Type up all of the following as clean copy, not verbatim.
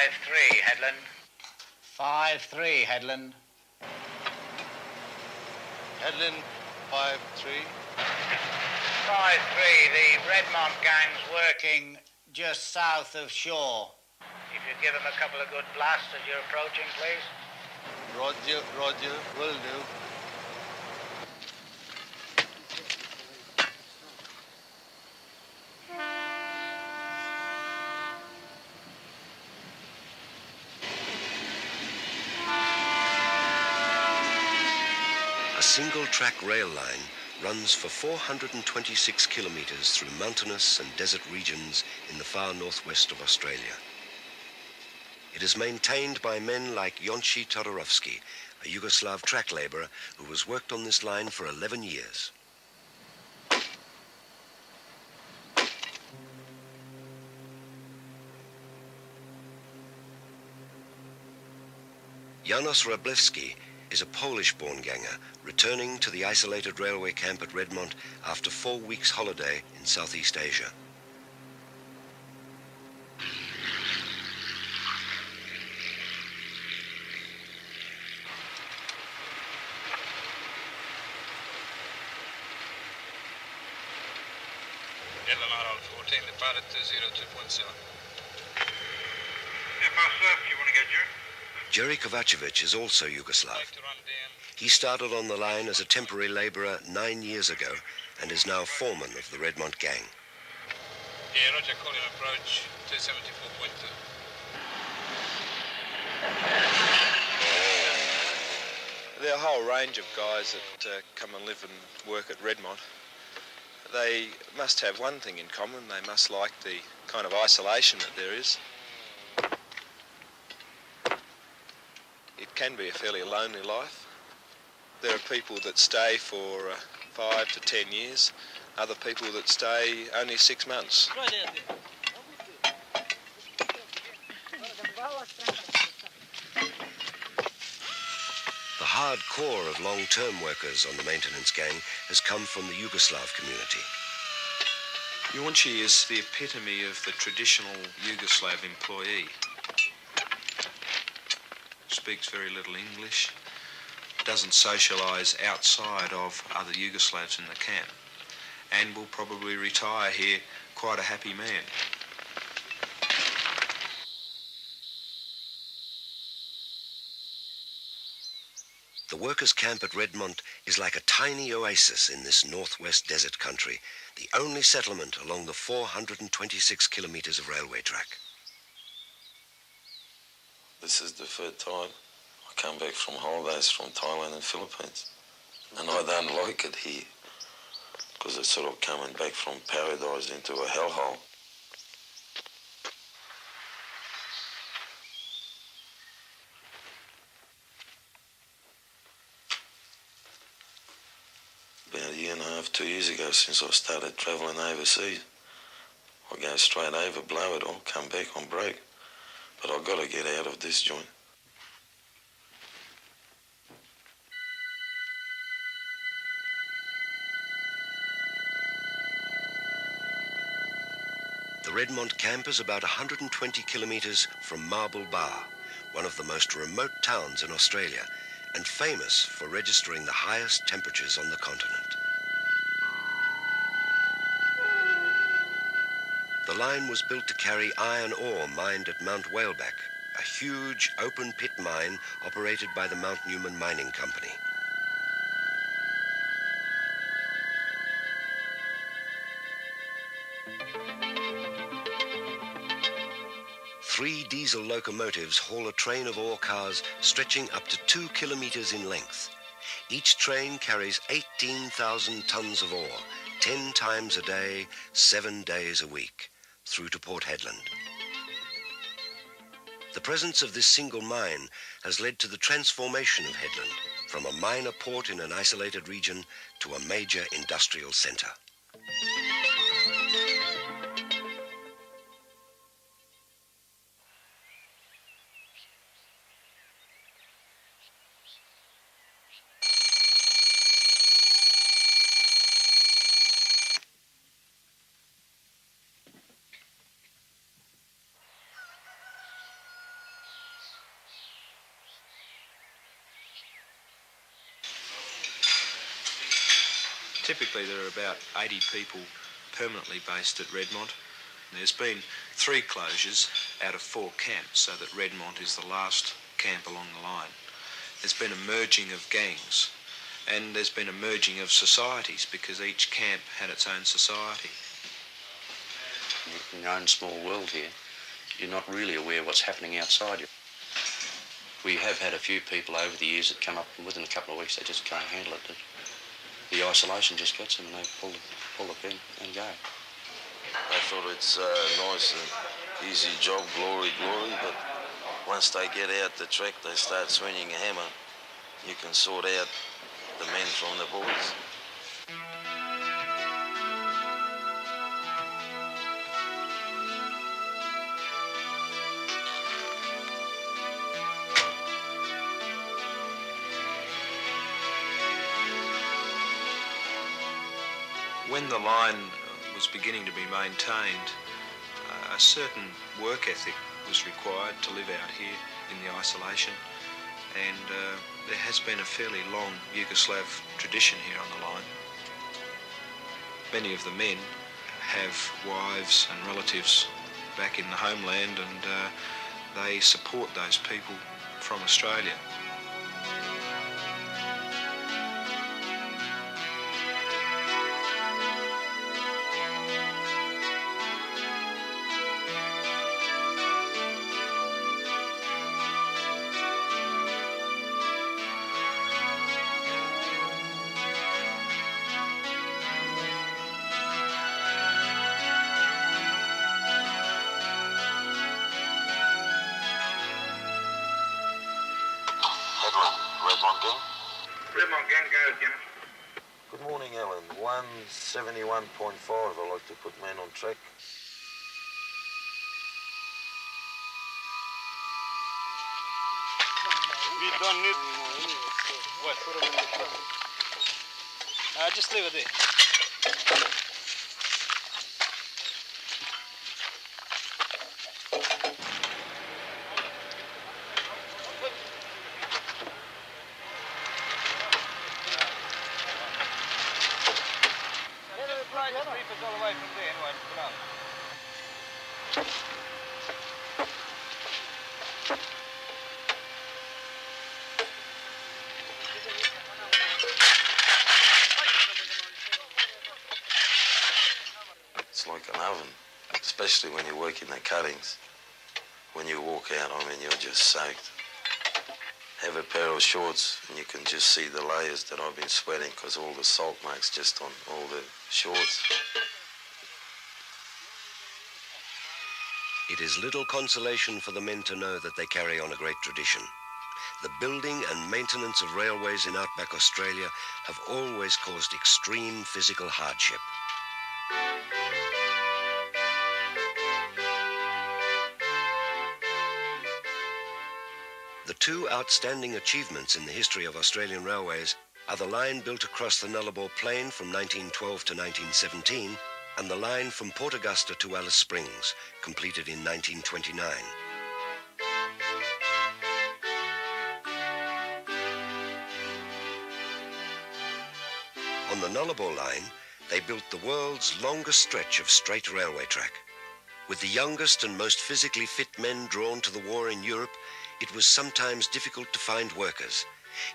5-3, Headland. 5-3, Headland. Headland, 5-3. 5-3, the Redmont gang's working just south of shore. If you give them a couple of good blasts as you're approaching, please. Roger, will do. A single-track rail line runs for 426 kilometres through mountainous and desert regions in the far northwest of Australia. It is maintained by men like Jonci Todorovsky, a Yugoslav track labourer who has worked on this line for 11 years. Janos Wroblewski is a Polish-born ganger returning to the isolated railway camp at Redmont after 4 weeks' holiday in Southeast Asia. Headland Arnold 14, departed to 02.7. Yeah, boss, you want to get Jerry? Jerry Kovacevic is also Yugoslav. He started on the line as a temporary labourer 9 years ago and is now foreman of the Redmont gang. Yeah, roger, call him approach 274.2. There are a whole range of guys that come and live and work at Redmont. They must have one thing in common. They must like the kind of isolation that there is. It can be a fairly lonely life. There are people that stay for 5 to 10 years, other people that stay only 6 months. The hard core of long-term workers on the maintenance gang has come from the Yugoslav community. Jonci is the epitome of the traditional Yugoslav employee. Speaks very little English, doesn't socialise outside of other Yugoslavs in the camp, and will probably retire here quite a happy man. The workers' camp at Redmont is like a tiny oasis in this northwest desert country, the only settlement along the 426 kilometres of railway track. This is the third time I come back from holidays from Thailand and Philippines. And I don't like it here, because it's sort of coming back from paradise into a hellhole. About a year and a half, 2 years ago, since I started travelling overseas, I go straight over, blow it all, come back on break. But I've got to get out of this joint. The Redmont camp is about 120 kilometres from Marble Bar, one of the most remote towns in Australia, and famous for registering the highest temperatures on the continent. The line was built to carry iron ore mined at Mount Whaleback, a huge open-pit mine operated by the Mount Newman Mining Company. Three diesel locomotives haul a train of ore cars stretching up to 2 kilometres in length. Each train carries 18,000 tonnes of ore, 10 times a day, 7 days a week, through to Port Hedland. The presence of this single mine has led to the transformation of Hedland from a minor port in an isolated region to a major industrial centre. Typically there are about 80 people permanently based at Redmont. There's been 3 closures out of 4 camps, so that Redmont is the last camp along the line. There's been a merging of gangs, and there's been a merging of societies because each camp had its own society. In your own small world here, you're not really aware of what's happening outside you. We have had a few people over the years that come up and within a couple of weeks they just can't handle it. The isolation just gets them and they pull the pin and go. I thought it's a nice and easy job, glory, but once they get out the track, they start swinging a hammer. You can sort out the men from the boys. When the line was beginning to be maintained, a certain work ethic was required to live out here in the isolation, and there has been a fairly long Yugoslav tradition here on the line. Many of the men have wives and relatives back in the homeland, and they support those people from Australia. Redmont gang, go, Jim. Good morning, Alan. 171.5, I like to put men on track. We don't need anymore anyway, so why put them in the truck? Just leave it there. All the way from there anyway, put up. It's like an oven, especially when you work in the cuttings. When you walk out, I mean, you're just soaked. Have a pair of shorts and you can just see the layers that I've been sweating because all the salt marks just on all the shorts. It is little consolation for the men to know that they carry on a great tradition. The building and maintenance of railways in outback Australia have always caused extreme physical hardship. The 2 outstanding achievements in the history of Australian railways are the line built across the Nullarbor Plain from 1912 to 1917 and the line from Port Augusta to Alice Springs, completed in 1929. On the Nullarbor line, they built the world's longest stretch of straight railway track. With the youngest and most physically fit men drawn to the war in Europe, it was sometimes difficult to find workers.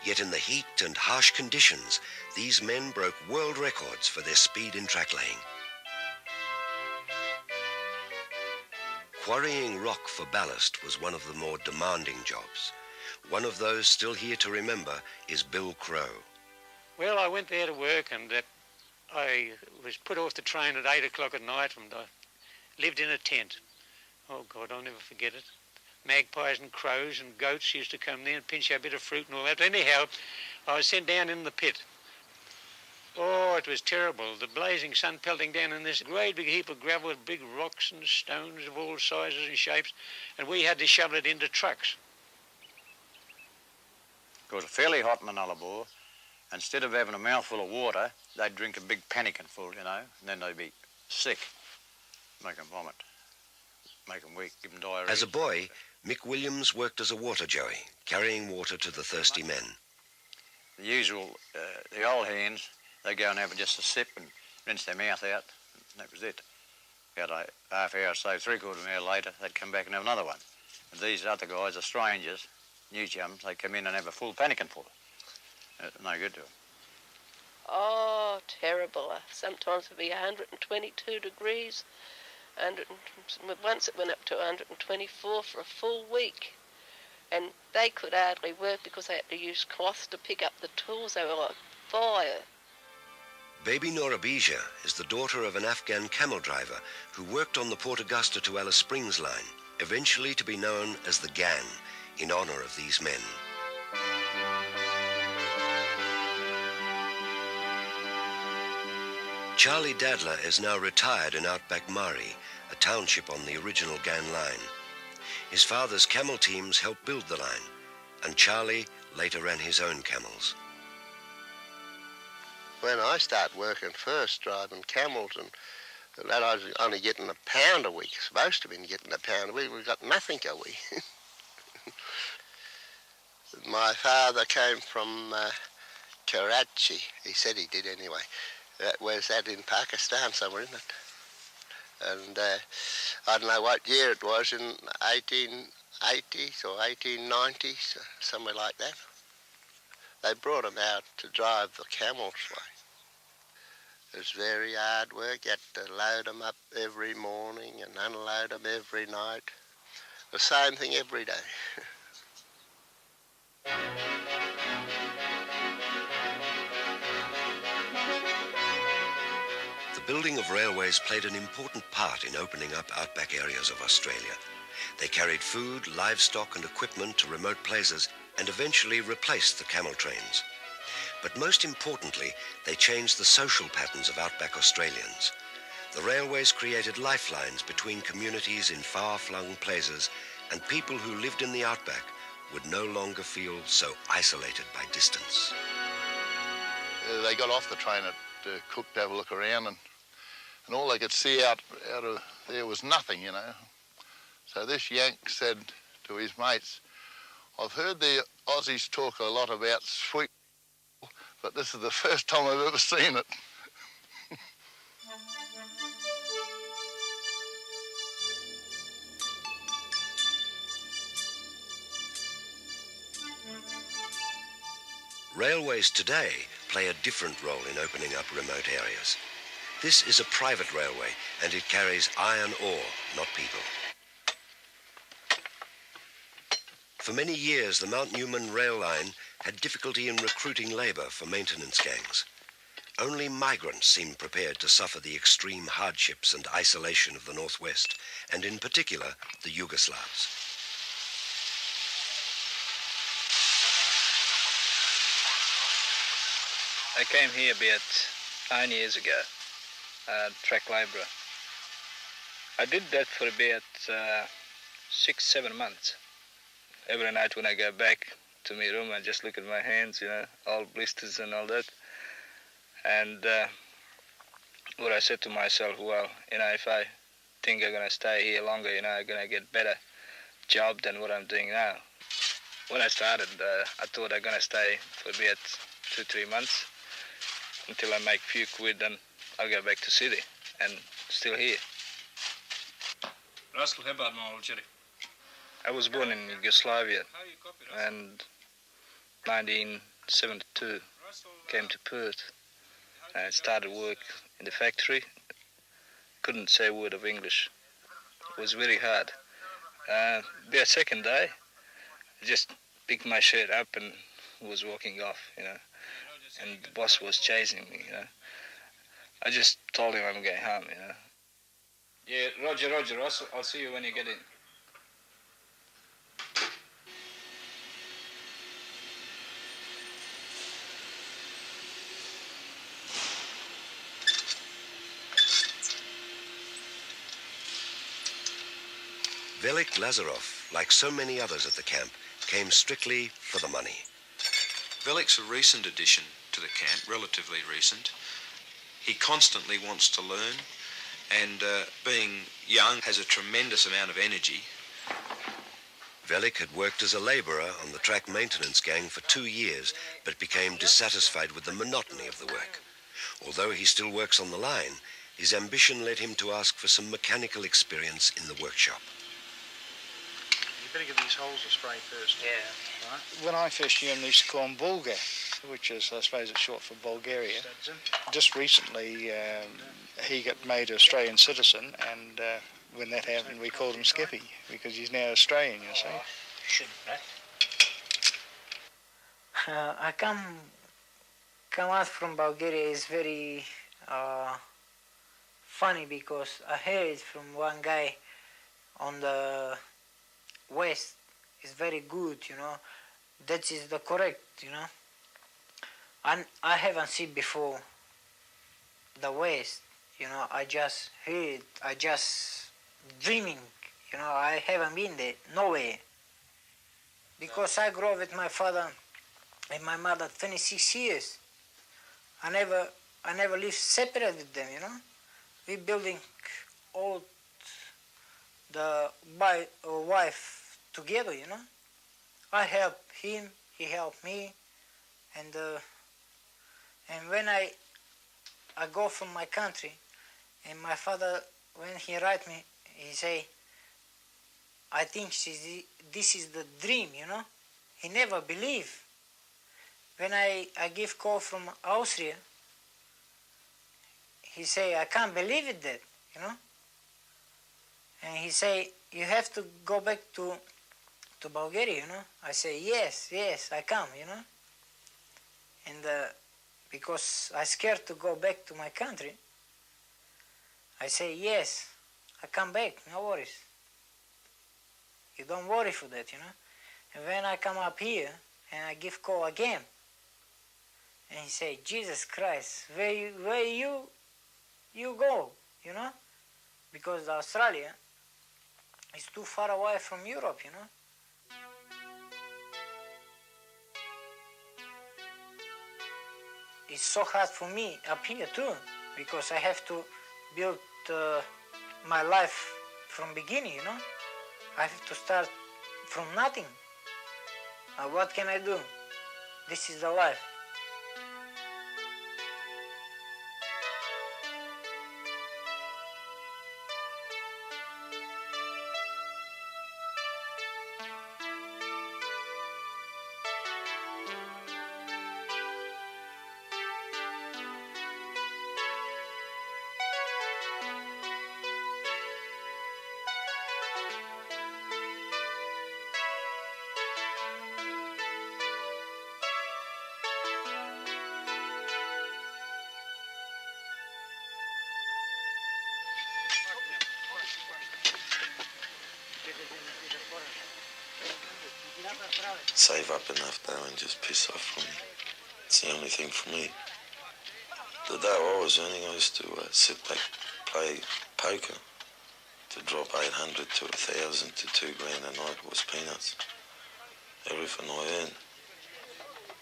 Yet in the heat and harsh conditions, these men broke world records for their speed in track laying. Quarrying rock for ballast was one of the more demanding jobs. One of those still here to remember is Bill Crow. Well, I went there to work and I was put off the train at 8 o'clock at night and I lived in a tent. Oh God, I'll never forget it. Magpies and crows and goats used to come there and pinch a bit of fruit and all that. Anyhow, I was sent down in the pit. Oh, it was terrible. The blazing sun pelting down in this great big heap of gravel with big rocks and stones of all sizes and shapes, and we had to shovel it into trucks. It was fairly hot in the Nullarbor. Instead of having a mouthful of water, they'd drink a big pannikin full, you know, and then they'd be sick, make them vomit, make them weak, give them diarrhea. As a boy, Mick Williams worked as a water joey, carrying water to the thirsty men. The usual, the old hands They go and have just a sip and rinse their mouth out, and that was it. About a half hour or so, three-quarter of an hour later, they'd come back and have another one. And these other guys are strangers, new chums, they come in and have a full pannikin full. No good to them. Oh, terrible. Sometimes it'd be 122 degrees. Once it went up to 124 for a full week. And they could hardly work because they had to use cloth to pick up the tools. They were like fire. Baby Nora Bija is the daughter of an Afghan camel driver who worked on the Port Augusta to Alice Springs line, eventually to be known as the Gang, in honour of these men. Charlie Dadler is now retired in Outback Mari, a township on the original Gan line. His father's camel teams helped build the line, and Charlie later ran his own camels. When I started working first, driving camels, and that I was only getting £1 a week, supposed to have been getting £1 a week, we got nothing a week. My father came from Karachi, he said he did anyway. Where's that, in Pakistan somewhere, isn't it? And I don't know what year it was, in 1880s or 1890s, somewhere like that. They brought him out to drive the camels. It was very hard work. You had to load them up every morning and unload them every night. The same thing every day. The building of railways played an important part in opening up outback areas of Australia. They carried food, livestock and equipment to remote places and eventually replaced the camel trains. But most importantly, they changed the social patterns of outback Australians. The railways created lifelines between communities in far-flung places, and people who lived in the outback would no longer feel so isolated by distance. They got off the train at Cook to have a look around, and all they could see out of there was nothing, you know. So this Yank said to his mates, I've heard the Aussies talk a lot about sweet, but this is the first time I've ever seen it. Railways today play a different role in opening up remote areas. This is a private railway, and it carries iron ore, not people. For many years, the Mount Newman rail line had difficulty in recruiting labour for maintenance gangs. Only migrants seemed prepared to suffer the extreme hardships and isolation of the Northwest, and in particular, the Yugoslavs. I came here about 9 years ago, track labourer. I did that for about 6-7 months. Every night when I go back to my room, I just look at my hands, you know, all blisters and all that. And what I said to myself, well, you know, if I think I'm going to stay here longer, you know, I'm going to get better job than what I'm doing now. When I started, I thought I'm going to stay for about 2-3 months until I make a few quid, and I'll go back to city, and still here. Russell Hebard, my old Jerry. I was born in Yugoslavia, and 1972 came to Perth. I started work in the factory. Couldn't say a word of English. It was very hard. The second day, I just picked my shirt up and was walking off, you know. And the boss was chasing me, you know. I just told him I'm going home, you know. Yeah, Roger, Russell, I'll see you when you get in. Velik Lazarov, like so many others at the camp, came strictly for the money. Velik's a recent addition to the camp, relatively recent. He constantly wants to learn, and being young has a tremendous amount of energy. Velik had worked as a labourer on the track maintenance gang for 2 years, but became dissatisfied with the monotony of the work. Although he still works on the line, his ambition led him to ask for some mechanical experience in the workshop. You better give these holes a spray first. Yeah. Right. When I first knew him, they used to call him Bulgar, which is, I suppose, it's short for Bulgaria. Just recently, he got made an Australian citizen, and when that happened, we called him Skippy, because he's now Australian, you see. Shouldn't that? I come out from Bulgaria is very funny, because I heard from one guy on the west is very good, you know. That is the correct, you know. And I haven't seen before the west, you know. I just heard, I just dreaming, you know. I haven't been there, nowhere. Because I grew up with my father and my mother 26 years. I never lived separate with them, you know. We building all the wife together, you know. I helped him, he helped me, and when I go from my country, and my father, when he write me, he say, I think this is the dream, you know. He never believed. When I give call from Austria, he say, I can't believe it that, you know. And he say, you have to go back to Bulgaria, you know. I say, yes, I come, you know. And because I scared to go back to my country, I say, yes, I come back, no worries. You don't worry for that, you know. And when I come up here and I give call again, and he say, Jesus Christ, where you go, you know? Because Australia is too far away from Europe, you know. It's so hard for me up here too, because I have to build my life from beginning, you know. I have to start from nothing. What can I do? This is the life. Save up enough dough and just piss off from me. It's the only thing for me. The dough I was earning, I used to sit back, play poker. To drop 800 to 1,000 to $2,000 a night was peanuts. Everything I earned,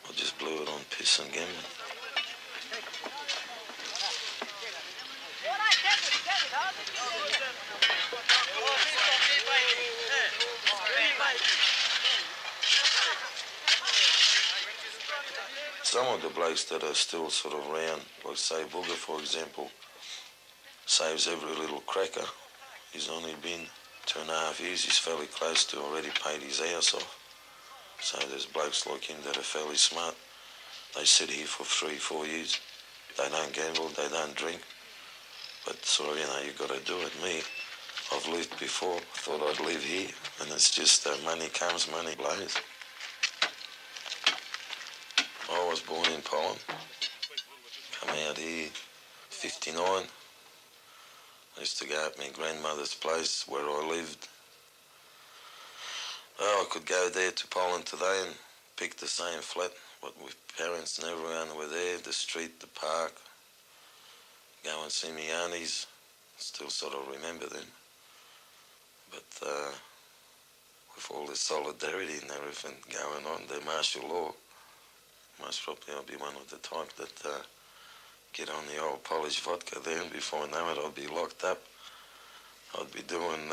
I just blew it on piss and gambling. Some of the blokes that are still sort of around, like say Booger for example, saves every little cracker. He's only been 2.5 years, he's fairly close to already paid his house off. So there's blokes like him that are fairly smart. They sit here for 3-4 years. They don't gamble, they don't drink. But sort of, you know, you've got to do it. Me, I've lived before, thought I'd live here, and it's just money comes, money blows. I was born in Poland, come out here 59. I used to go at my grandmother's place where I lived. Oh, I could go there to Poland today and pick the same flat, but with parents and everyone were there, the street, the park, go and see my aunties, still sort of remember them. But with all the solidarity and everything going on, the martial law, most probably I'll be one of the type that get on the old Polish vodka there, and before I know it, I'll be locked up. I'd be doing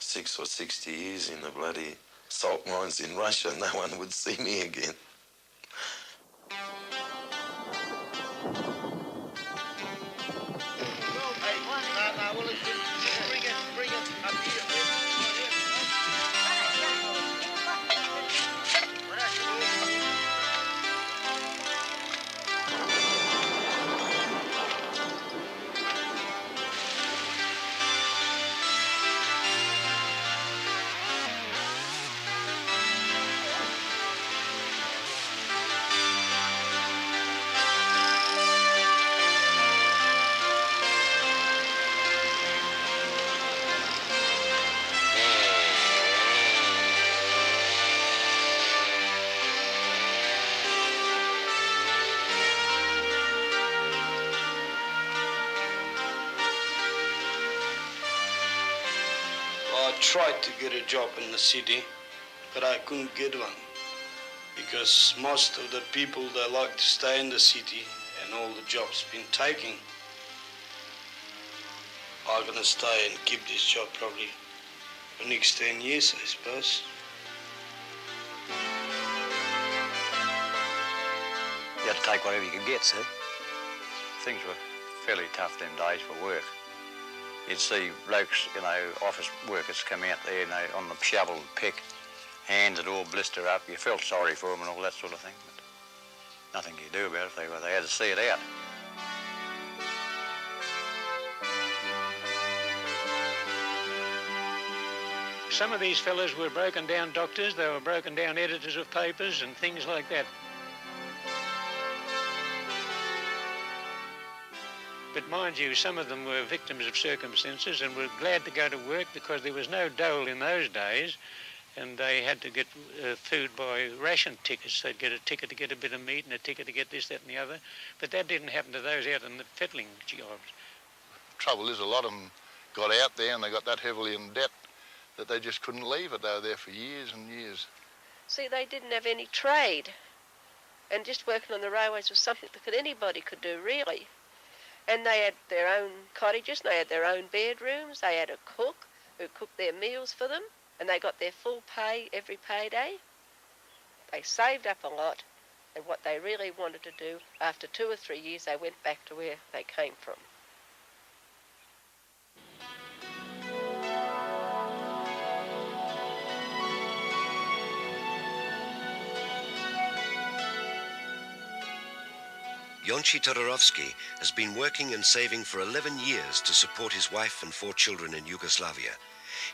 6 or 60 years in the bloody salt mines in Russia. No one would see me again. tried to get a job in the city, but I couldn't get one because most of the people, they like to stay in the city and all the jobs been taken. I'm gonna stay and keep this job probably for the next 10 years, I suppose. You had to take whatever you could get, see? Things were fairly tough them days for work. You'd see blokes, you know, office workers come out there, you know, on the shovel and pick, hands that all blister up. You felt sorry for them and all that sort of thing, but nothing you could do about it. They had to see it out. Some of these fellas were broken down doctors, they were broken down editors of papers and things like that. But mind you, some of them were victims of circumstances and were glad to go to work because there was no dole in those days, and they had to get food by ration tickets. They'd get a ticket to get a bit of meat and a ticket to get this, that and the other. But that didn't happen to those out in the fettling jobs. Trouble is, a lot of them got out there and they got that heavily in debt that they just couldn't leave it. They were there for years and years. See, they didn't have any trade, and just working on the railways was something that anybody could do, really. And they had their own cottages, and they had their own bedrooms, they had a cook who cooked their meals for them, and they got their full pay every payday. They saved up a lot, and what they really wanted to do, after 2 or 3 years, they went back to where they came from. Jonci Todorovsky has been working and saving for 11 years to support his wife and 4 children in Yugoslavia.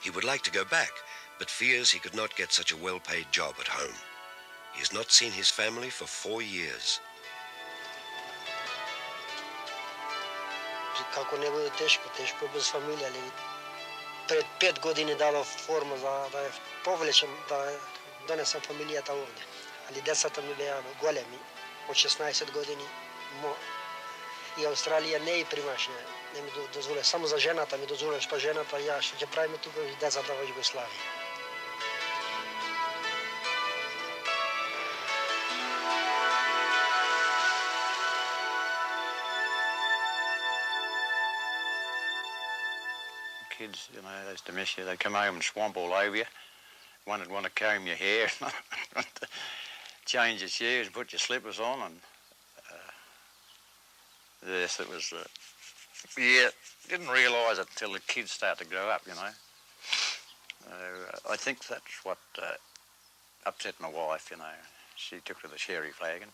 He would like to go back, but fears he could not get such a well-paid job at home. He has not seen his family for 4 years. Kako ne bude teško je bez familije, ali pred 5 godina dalo formu da je povlečem, da donesem familijata ovdje. Ali dецата ми беа големи, od 16 години. И Австралија не и примаше, не ми дозволе, само за жената ми дозволеш, па жената ја што ќе правиме тука и децата во Југославија. Kids, you know, those dementia, they'd come home and swamp all over you. One would want to comb your hair, change your shoes, put your slippers on, and yes, it was, yeah, didn't realise it until the kids start to grow up, you know. I think that's what upset my wife, you know. She took to the sherry flagging.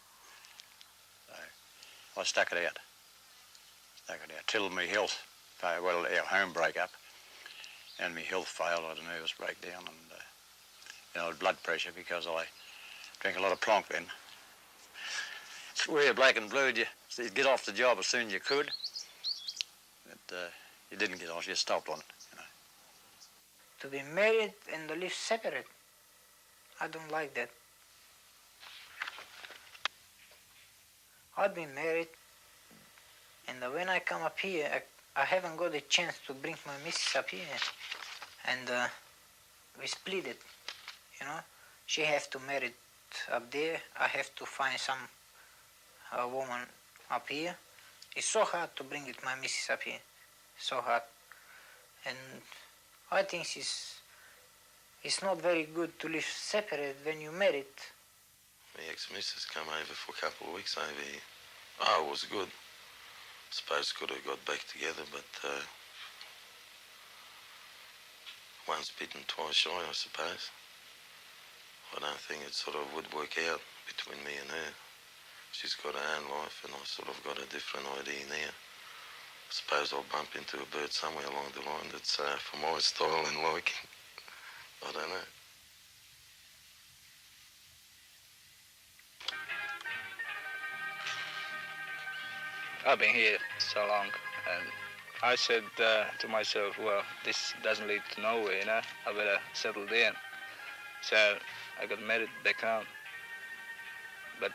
So I stuck it out till my health, well, our home broke up, and my health failed. I had a nervous breakdown and, you know, blood pressure because I drank a lot of plonk then. Swear black and blue, you'd get off the job as soon as you could. But you didn't get off, you stopped on it, you know. To be married and to live separate, I don't like that. I've been married, and when I come up here, I haven't got a chance to bring my missus up here. And we split it, you know. She has to marry up there. I have to find some woman up here. It's so hard to bring it, my missus up here. So hard. And I think it's not very good to live separate when you're married. My ex-missus come over for a couple of weeks over here. Oh, it was good. Suppose could have got back together, but once bitten, twice shy, I suppose. I don't think it sort of would work out between me and her. She's got her own life, and I sort of got a different idea now. I suppose I'll bump into a bird somewhere along the line that's for my style and liking. I don't know. I've been here so long, and I said to myself, well, this doesn't lead to nowhere, you know, I better settle down. So I got married back home. But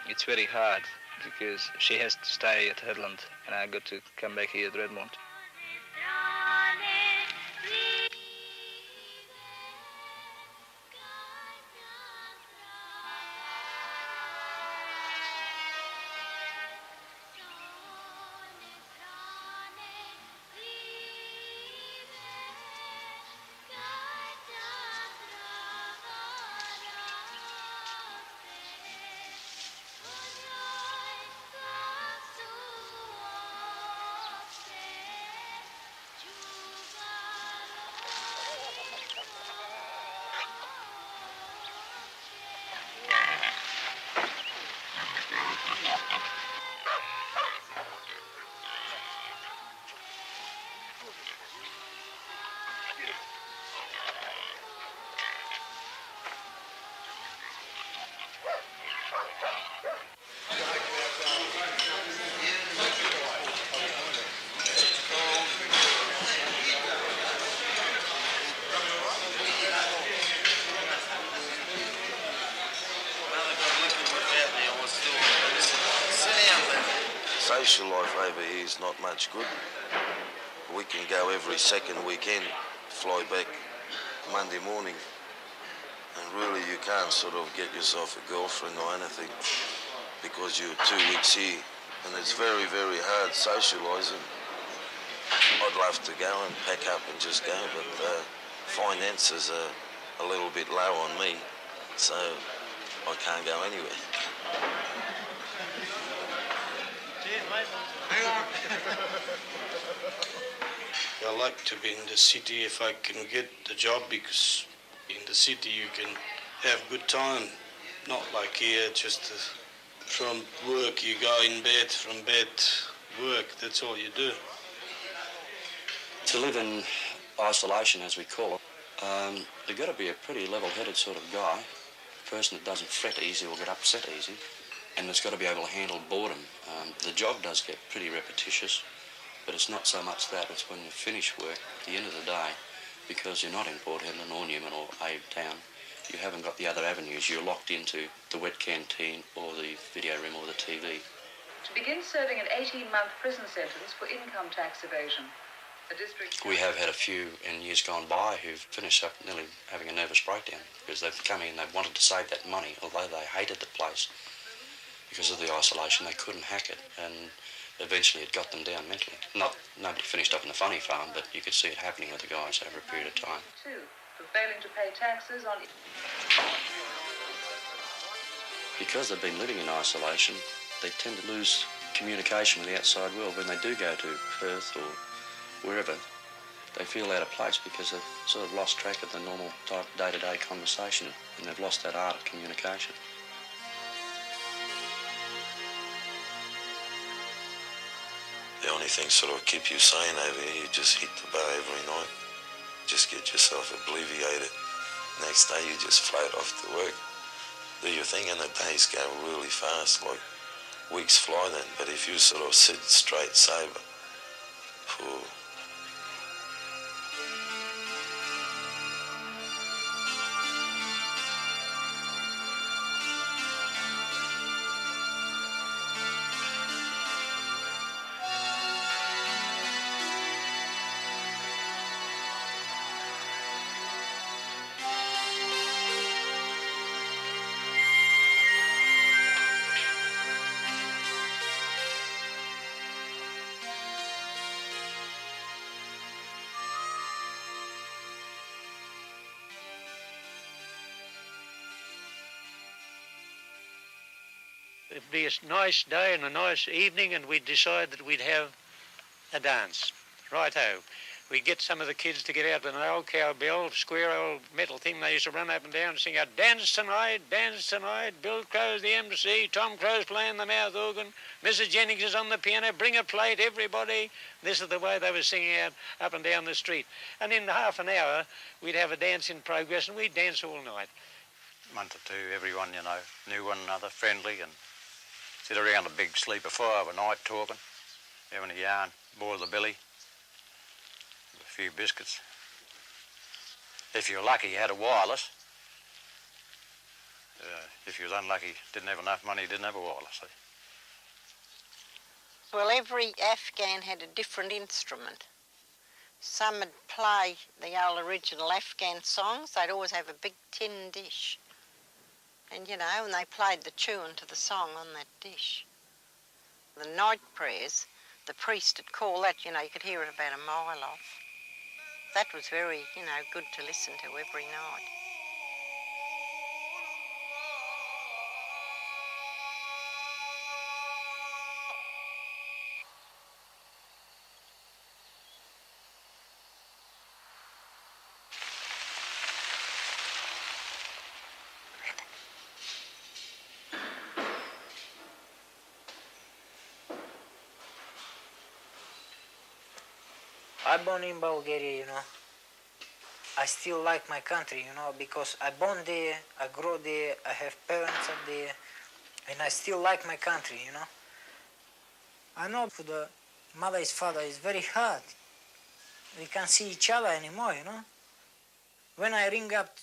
it's very hard because she has to stay at Headland and I got to come back here at Redmont. social life over here is not much good. We can go every second weekend, fly back Monday morning, and really you can't sort of get yourself a girlfriend or anything because you're 2 weeks here, and it's very, very hard socialising. I'd love to go and pack up and just go, but finances are a little bit low on me, so I can't go anywhere. Cheers, mate. Hang on. I like to be in the city if I can get the job, because in the city you can have good time, not like here, just from work you go in bed, from bed work, that's all you do. To live in isolation, as we call it, you've got to be a pretty level-headed sort of guy, a person that doesn't fret easy or get upset easy, and that's got to be able to handle boredom. The job does get pretty repetitious, but it's not so much that, it's when you finish work at the end of the day, because you're not in Port Hedland or Newman or Abe Town, you haven't got the other avenues. You're locked into the wet canteen or the video room or the TV. To begin serving an 18-month prison sentence for income tax evasion. We have had a few in years gone by who've finished up nearly having a nervous breakdown because they've come in, they've wanted to save that money, although they hated the place. Because of the isolation, they couldn't hack it, and eventually it got them down mentally. Nobody finished up in the funny farm, but you could see it happening with the guys over a period of time. Two, for failing to pay taxes on... Because they've been living in isolation, they tend to lose communication with the outside world. When they do go to Perth or wherever, they feel out of place because they've sort of lost track of the normal type day-to-day conversation, and they've lost that art of communication. The only thing sort of keep you sane over here, you just hit the bar every night. Just get yourself obliviated. Next day you just float off to work. Do your thing, and the days go really fast, like weeks fly then. But if you sort of sit straight sober for... It'd be a nice day and a nice evening, and we'd decide that we'd have a dance. Righto. We'd get some of the kids to get out with an old cowbell, square old metal thing they used to run up and down and sing out, dance tonight, Bill Crow's the MC, Tom Crow's playing the mouth organ, Mrs. Jennings is on the piano, bring a plate, everybody. This is the way they were singing out up and down the street. And in half an hour, we'd have a dance in progress, and we'd dance all night. A month or two, everyone, knew one another, friendly, and sit around a big sleeper fire overnight talking, having a yarn, boil the belly, a few biscuits. If you were lucky, you had a wireless. If you was unlucky, didn't have enough money, didn't have a wireless. Well, every Afghan had a different instrument. Some would play the old original Afghan songs. They'd always have a big tin dish. And, and they played the tune to the song on that dish. The night prayers, the priest would call that, you could hear it about a mile off. That was very, good to listen to every night. I'm born in Bulgaria, I still like my country, because I born there, I grow there, I have parents up there, and I still like my country, I know for the mother's father it's very hard. We can't see each other anymore, When I ring up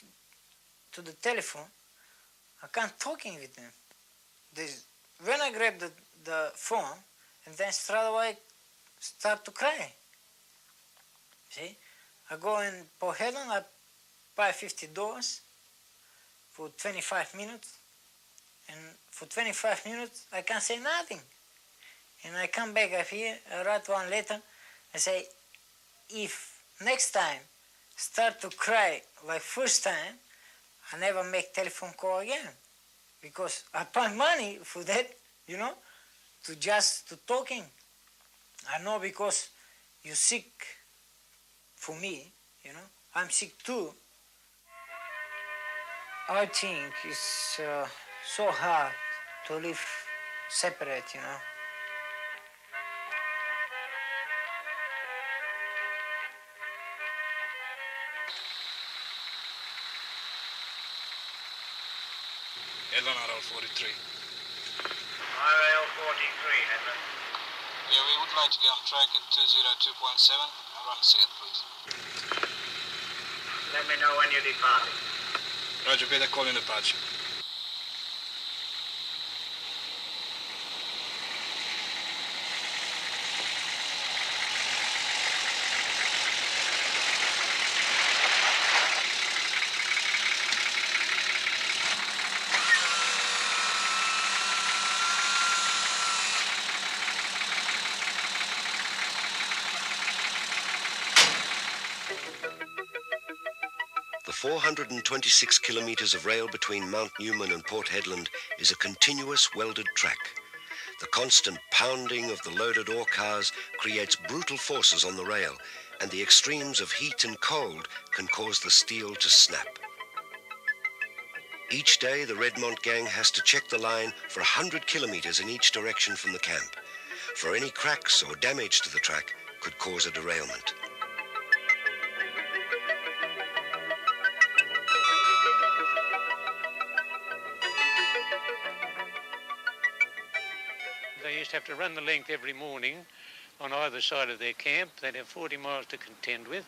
to the telephone, I can't talking with them. When I grab the phone, and then straight away start to cry. See? I go in Port Hedland, I pay $50 for 25 minutes, and for 25 minutes I can't say nothing. And I come back up here, I write one letter, I say, if next time start to cry like first time, I never make telephone call again. Because I pay money for that, you know, to talking. I know because you're sick for me, you know, I'm sick too. I think it's so hard to live separate, you know. Hedland RL 43. RL 43, Hedland. Yeah, we would like to get on track at 202.7 and run south, please. Let me know when you're departing. Roger, better call in departure. The 426 kilometres of rail between Mount Newman and Port Hedland is a continuous welded track. The constant pounding of the loaded ore cars creates brutal forces on the rail, and the extremes of heat and cold can cause the steel to snap. Each day, the Redmont gang has to check the line for 100 kilometres in each direction from the camp, for any cracks or damage to the track could cause a derailment. They used to have to run the length every morning on either side of their camp. They'd have 40 miles to contend with.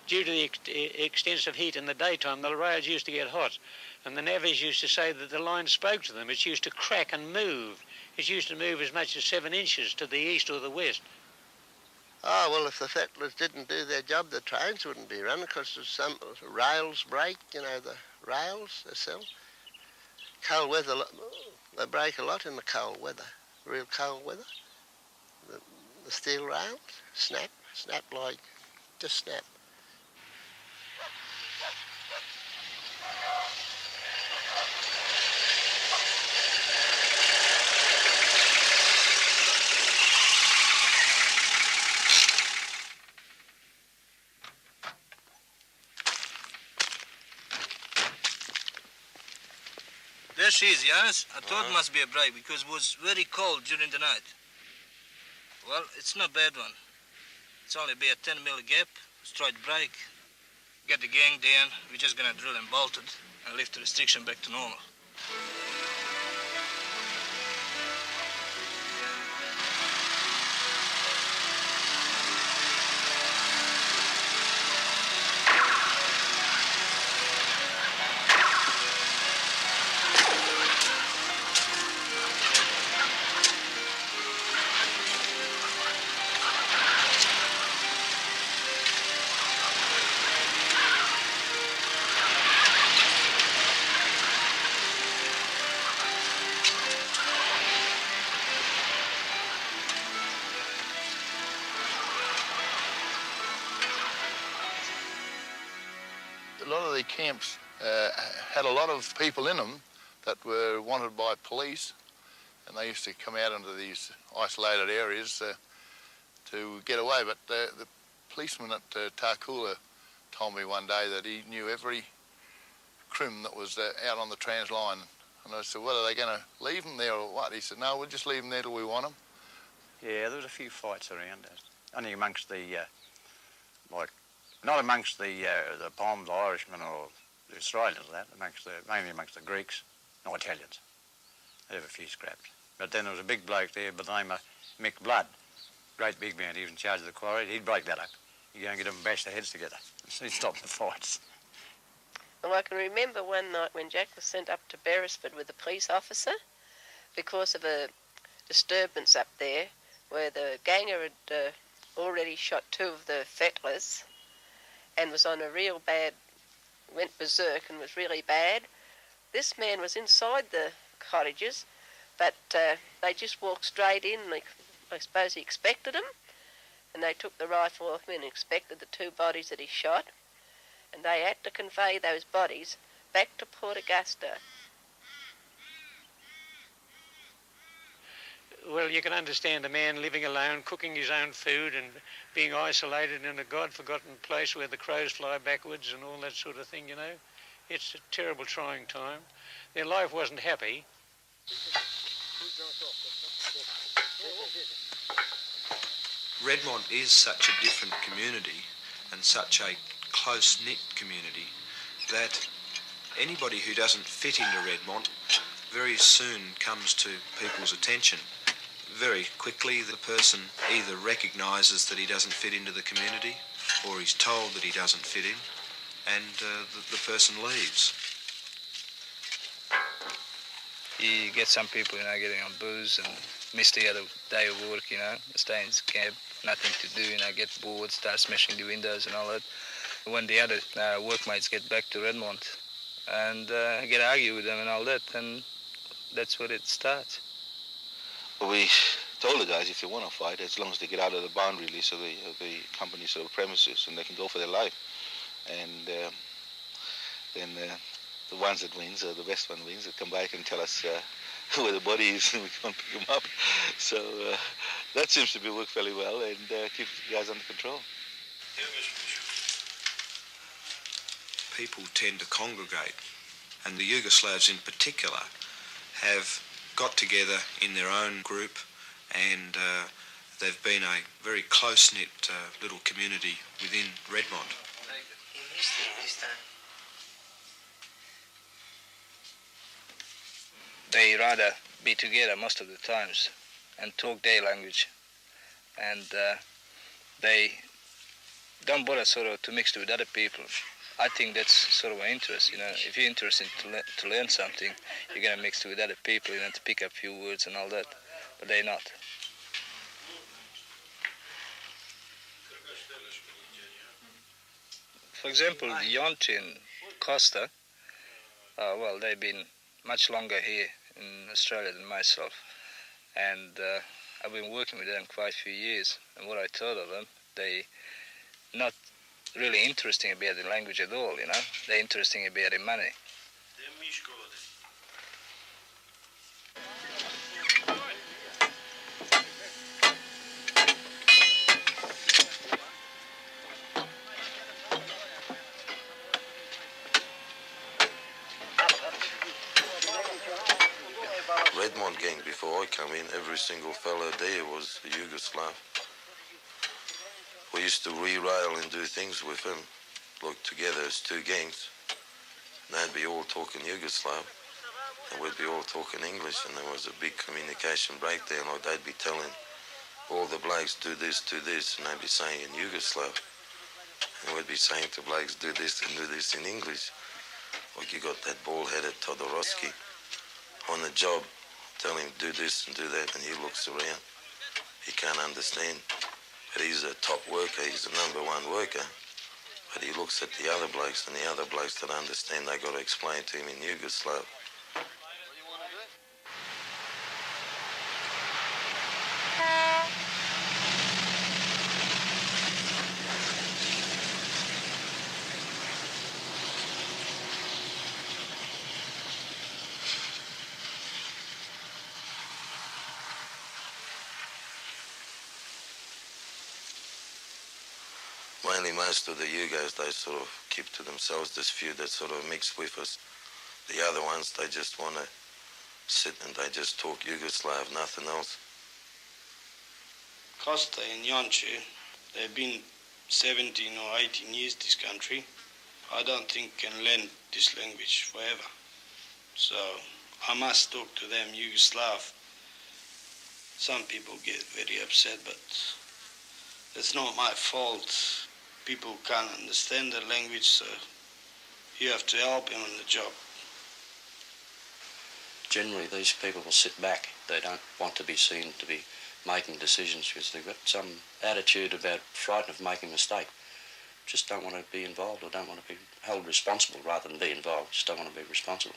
Due to the extensive heat in the daytime, the rails used to get hot, and the navvies used to say that the line spoke to them. It used to crack and move. It used to move as much as 7 inches to the east or the west. Oh, well, if the settlers didn't do their job, the trains wouldn't be running because some rails break, you know, the rails themselves. Cold weather, they break a lot in the cold weather, real cold weather. The steel rails snap like, just snap. There she is, Janus. I thought it must be a break because it was very cold during the night. Well, it's not a bad one. It's only about 10 mil gap, straight break. Get the gang down. We're just gonna drill and bolt it and lift the restriction back to normal. A lot of the camps had a lot of people in them that were wanted by police, and they used to come out into these isolated areas to get away. But the policeman at Tarcoola told me one day that he knew every crim that was out on the trans line. And I said, well, are they going to leave them there or what? He said, no, we'll just leave them there till we want them. Yeah, there was a few fights around, only amongst the, not amongst the Poms, Irishmen or the Australians, mainly amongst the Greeks, no Italians. They have a few scraps. But then there was a big bloke there by the name of Mick Blood, great big man. He was in charge of the quarry. He'd break that up. He'd go and get them and bash their heads together. He'd stop the fights. Well, I can remember one night when Jack was sent up to Beresford with a police officer because of a disturbance up there. where the ganger had already shot 2 of the fettlers and was on a real bad, went berserk and was really bad. This man was inside the cottages, but they just walked straight in. I suppose he expected them, and they took the rifle off him and expected the 2 bodies that he shot, and they had to convey those bodies back to Port Augusta. Well, you can understand a man living alone, cooking his own food and being isolated in a God-forgotten place where the crows fly backwards and all that sort of thing, you know. It's a terrible, trying time. Their life wasn't happy. Redmont is such a different community and such a close-knit community that anybody who doesn't fit into Redmont very soon comes to people's attention. Very quickly the person either recognises that he doesn't fit into the community or he's told that he doesn't fit in, and the person leaves. You get some people, you know, getting on booze and miss the other day of work, you know, stay in his cab, nothing to do, you know, get bored, start smashing the windows and all that. When the other workmates get back to Redmont and get argue with them and all that, and that's where it starts. We told the guys if they want to fight, as long as they get out of the boundary list of the company's sort of premises, and they can go for their life. And then the ones that wins, or the best one wins, they come back and tell us where the body is, and we can't pick them up. So that seems to be worked fairly well and keeps the guys under control. People tend to congregate, and the Yugoslavs in particular have got together in their own group, and they've been a very close-knit little community within Redmont. They rather be together most of the times and talk their language, and they don't bother sort of to mix with other people. I think that's sort of an interest, you know. If you're interested to learn something, you're going to mix with other people, you know, to pick up a few words and all that, but they're not. For example, Yonti and Costa, well, they've been much longer here in Australia than myself, and I've been working with them quite a few years, and what I thought of them, they not really interesting about the language at all, you know. They're interesting about the money. Redmont gang, before I come in, every single fellow there was a Yugoslav. We used to re-rail and do things with them, like together as 2 gangs. They'd be all talking Yugoslav, and we'd be all talking English, and there was a big communication breakdown. Like they'd be telling all the blokes, do this, and they'd be saying in Yugoslav. And we'd be saying to blokes, do this and do this in English. Like you got that bald-headed Todorowski on the job, tell him do this and do that, and he looks around. He can't understand. But he's a top worker, he's the #1 worker. But he looks at the other blokes, and the other blokes that understand, they got to explain to him in Yugoslav. Mainly most of the Yugos, they sort of keep to themselves. There's few that sort of mix with us. The other ones, they just want to sit and they just talk Yugoslav, nothing else. Costa and Yonche, they've been 17 or 18 years this country. I don't think can learn this language forever. So I must talk to them Yugoslav. Some people get very upset, but it's not my fault. People can't understand the language, so you have to help them on the job. Generally, these people will sit back. They don't want to be seen to be making decisions because they've got some attitude about frightened of making a mistake. Just don't want to be involved or don't want to be held responsible rather than be involved. Just don't want to be responsible.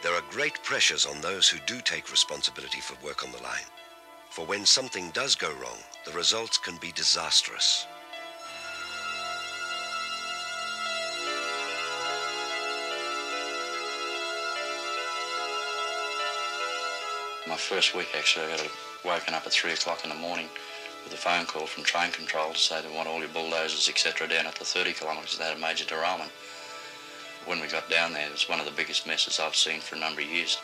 There are great pressures on those who do take responsibility for work on the line. For when something does go wrong, the results can be disastrous. My first week, actually, I got woken up at 3 o'clock in the morning with a phone call from train control to say they want all your bulldozers, etc., down at the 30 kilometres. They had a major derailment. When we got down there, it was one of the biggest messes I've seen for a number of years.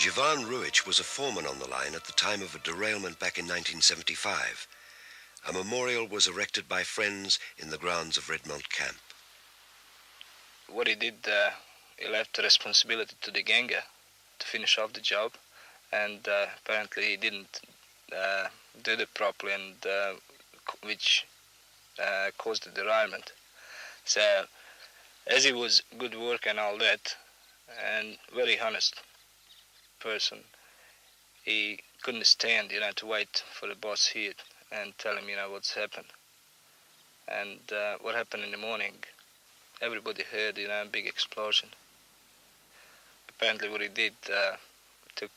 Ivan Ruich was a foreman on the line at the time of a derailment back in 1975. A memorial was erected by friends in the grounds of Redmont camp. What he did, he left the responsibility to the ganger to finish off the job, and apparently he didn't do it properly, and which caused the derailment. So, as he was good work and all that, and very honest person, he couldn't stand, to wait for the boss here and tell him, what's happened. And what happened in the morning, everybody heard, a big explosion. Apparently what he did, took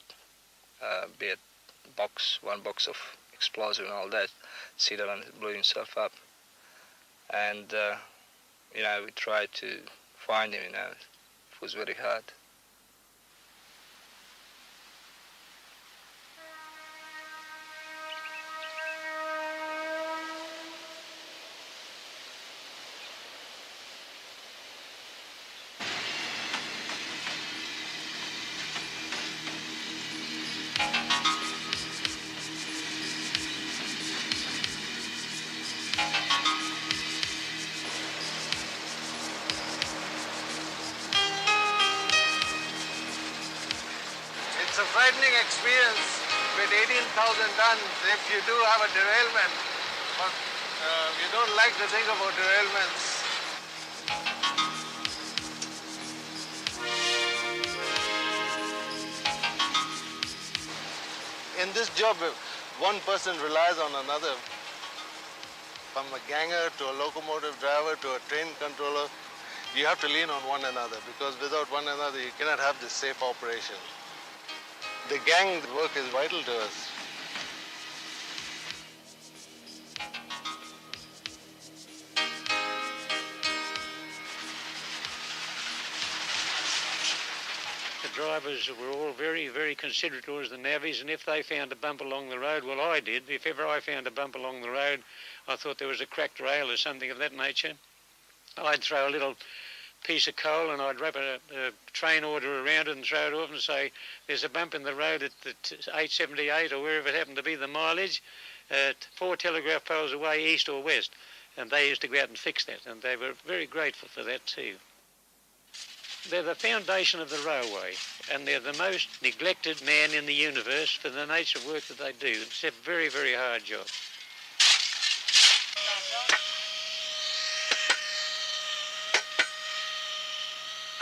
one box of explosive and all that, set it and blew himself up. And, we tried to find him, it was very hard. It's a frightening experience with 18,000 tons if you do have a derailment, but we don't like to think about derailments. In this job, one person relies on another. From a ganger to a locomotive driver to a train controller, you have to lean on one another because without one another you cannot have this safe operation. The gang work is vital to us. The drivers were all very, very considerate towards the navvies, and if they found a bump along the road, well, I did. If ever I found a bump along the road, I thought there was a cracked rail or something of that nature, I'd throw a little piece of coal and I'd wrap a train order around it and throw it off and say, there's a bump in the road at the 878 or wherever it happened to be the mileage, 4 telegraph poles away, east or west. And they used to go out and fix that, and they were very grateful for that too. They're the foundation of the railway, and they're the most neglected man in the universe for the nature of work that they do. It's a very, very hard job.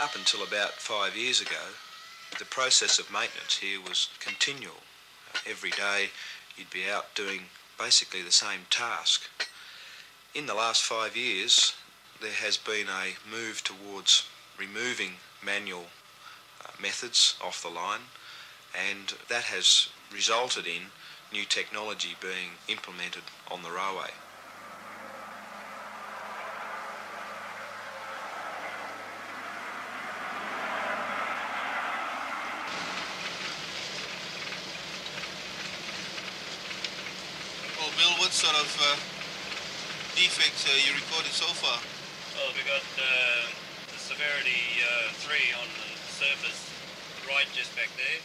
Up until about 5 years ago, the process of maintenance here was continual. Every day you'd be out doing basically the same task. In the last 5 years, there has been a move towards removing manual methods off the line, and that has resulted in new technology being implemented on the railway. Well, Bill, what sort of defects you recorded so far? Well, we got the severity 3 on the surface, right just back there.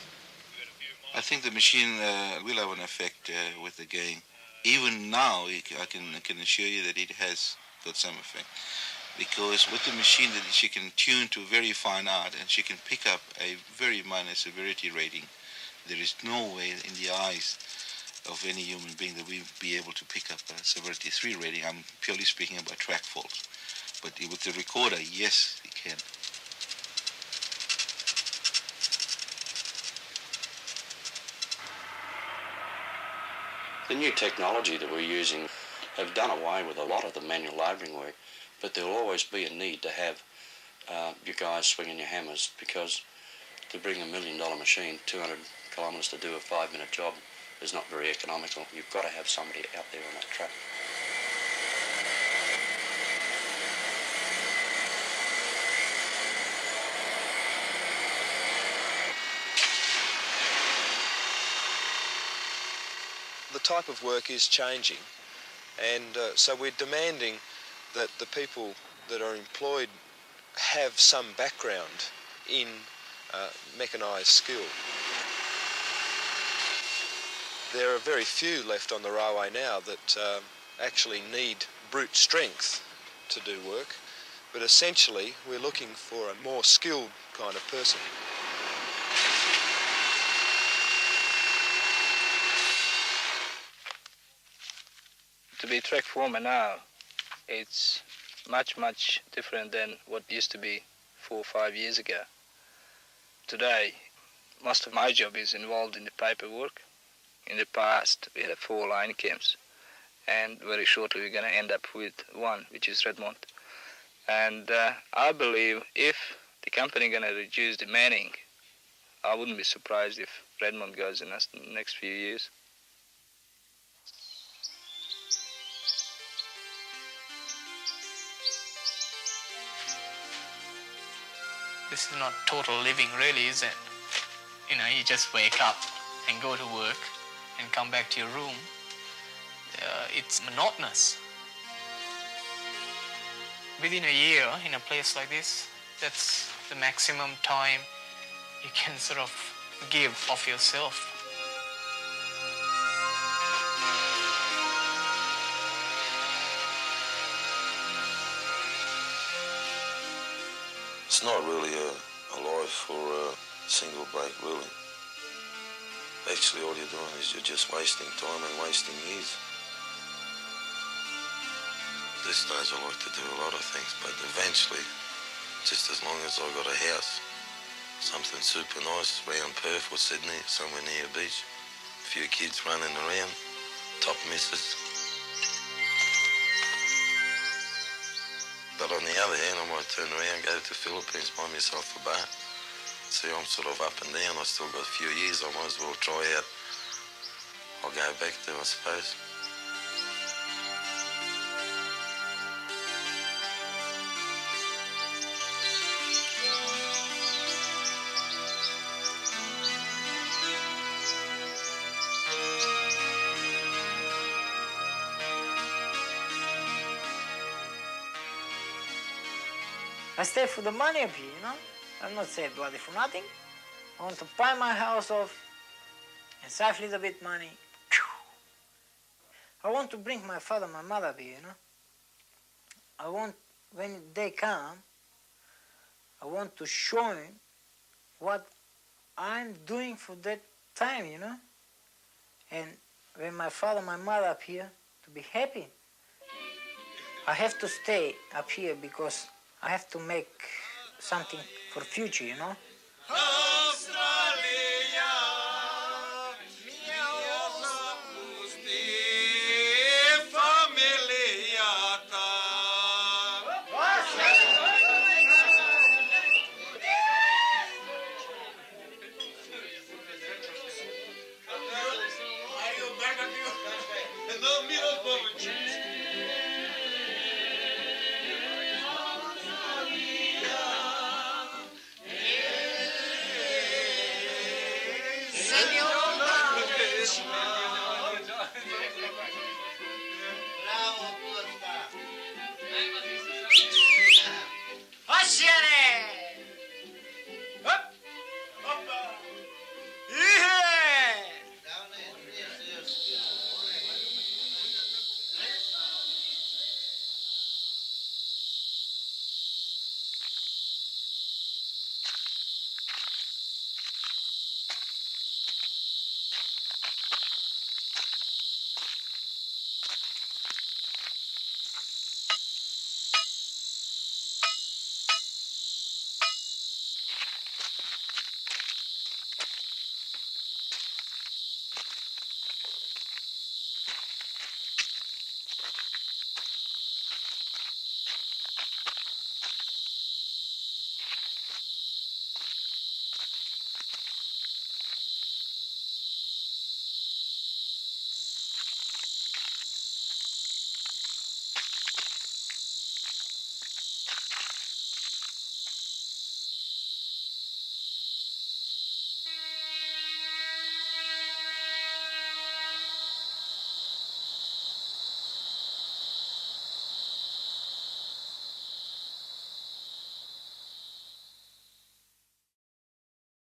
I think the machine will have an effect with the game. Even now, I can assure you that it has got some effect. because with the machine that she can tune to very fine art and she can pick up a very minor severity rating. There is no way in the eyes of any human being that we be able to pick up a severity 3 rating. I'm purely speaking about track faults. But with the recorder, yes, we can. The new technology that we're using have done away with a lot of the manual labouring work, but there will always be a need to have your guys swinging your hammers, because to bring $1 million machine 200 kilometres to do a 5-minute job is not very economical. You've got to have somebody out there on that track. The type of work is changing, and so we're demanding that the people that are employed have some background in mechanised skill. There are very few left on the railway now that actually need brute strength to do work, but essentially we're looking for a more skilled kind of person. To be track foreman now, it's much different than what used to be 4 or 5 years ago. Today, most of my job is involved in the paperwork. In the past, we had 4 line camps, and very shortly we're going to end up with 1, which is Redmont. And I believe if the company going to reduce the manning, I wouldn't be surprised if Redmont goes in the next few years. This is not total living really, is it? You know, you just wake up and go to work and come back to your room. It's monotonous. Within a year, in a place like this, that's the maximum time you can sort of give of yourself. It's not really a life for a single bloke, really. Actually, all you're doing is you're just wasting time and wasting years. These days I like to do a lot of things, but eventually, just as long as I've got a house, something super nice around Perth or Sydney, somewhere near a beach, a few kids running around, top misses. But on the other hand, I might turn around, go to the Philippines, buy myself a bar. See, I'm sort of up and down. I've still got a few years. I might as well try out. I'll go back to, I suppose. I stay for the money up here, you know. I'm not saying bloody for nothing. I want to buy my house off and save a little bit money. I want to bring my father, my mother up here, you know. I want, when they come, I want to show them what I'm doing for that time, you know. And when my father, my mother up here, to be happy. I have to stay up here because I have to make something for future, you know. No,